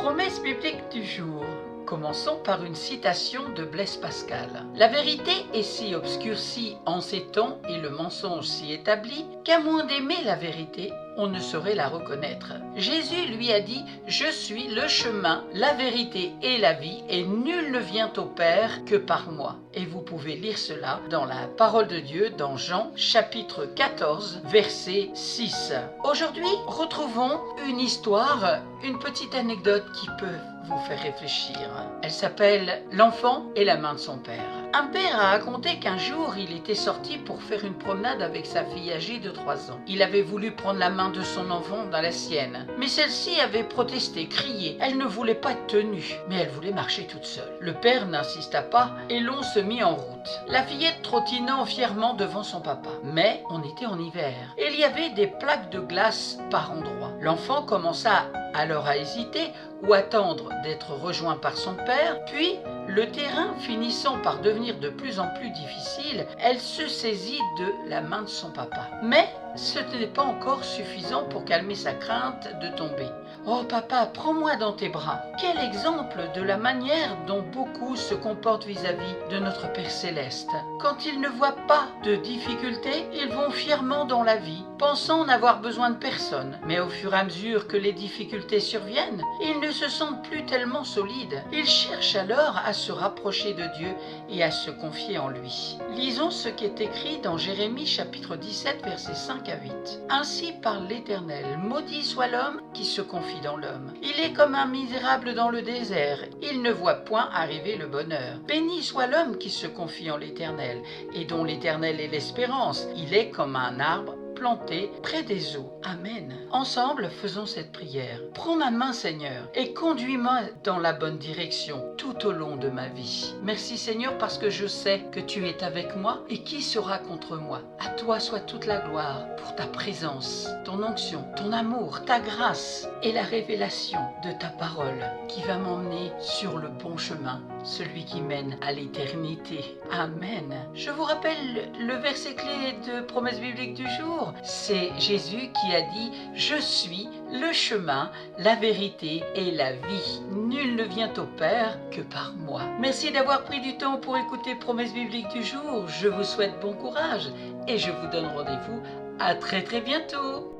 Promesse biblique du jour. Commençons par une citation de Blaise Pascal. La vérité est si obscurcie en ces temps et le mensonge si établi qu'à moins d'aimer la vérité, on ne saurait la reconnaître. Jésus lui a dit « Je suis le chemin, la vérité et la vie, et nul ne vient au Père que par moi ». Et vous pouvez lire cela dans la parole de Dieu, dans Jean chapitre 14, verset 6. Aujourd'hui, retrouvons une histoire, une petite anecdote qui peut vous faire réfléchir. Elle s'appelle « L'enfant et la main de son père ». Un père a raconté qu'un jour, il était sorti pour faire une promenade avec sa fille âgée de 3 ans. Il avait voulu prendre la main de son enfant dans la sienne, mais celle-ci avait protesté, crié. Elle ne voulait pas être tenue, mais elle voulait marcher toute seule. Le père n'insista pas et l'on se mit en route. La fillette trottinant fièrement devant son papa. Mais on était en hiver et il y avait des plaques de glace par endroits. L'enfant commença alors à hésiter ou attendre d'être rejoint par son père, puis le terrain finissant par devenir de plus en plus difficile, elle se saisit de la main de son papa. Mais ce n'est pas encore suffisant pour calmer sa crainte de tomber. « Oh papa, prends-moi dans tes bras !» Quel exemple de la manière dont beaucoup se comportent vis-à-vis de notre Père Céleste. Quand ils ne voient pas de difficultés, ils vont fièrement dans la vie, pensant n'avoir besoin de personne. Mais au fur et à mesure que les difficultés surviennent, ils ne se sentent plus tellement solides. Ils cherchent alors à se rapprocher de Dieu et à se confier en lui. Lisons ce qui est écrit dans Jérémie chapitre 17, versets 5 à 8. « Ainsi parle l'Éternel, maudit soit l'homme qui se confie dans l'homme. Il est comme un misérable dans le désert, il ne voit point arriver le bonheur. Béni soit l'homme qui se confie en l'Éternel, et dont l'Éternel est l'espérance. Il est comme un arbre planté près des eaux. » Amen. Ensemble, faisons cette prière. Prends ma main, Seigneur, et conduis-moi dans la bonne direction tout au long de ma vie. Merci, Seigneur, parce que je sais que tu es avec moi et qui sera contre moi. À toi soit toute la gloire pour ta présence, ton onction, ton amour, ta grâce et la révélation de ta parole qui va m'emmener sur le bon chemin, celui qui mène à l'éternité. Amen. Je vous rappelle le verset clé de Promesse biblique du jour. C'est Jésus qui a dit « Je suis le chemin, la vérité et la vie. Nul ne vient au Père que par moi. » Merci d'avoir pris du temps pour écouter Promesse biblique du jour. Je vous souhaite bon courage et je vous donne rendez-vous à très bientôt.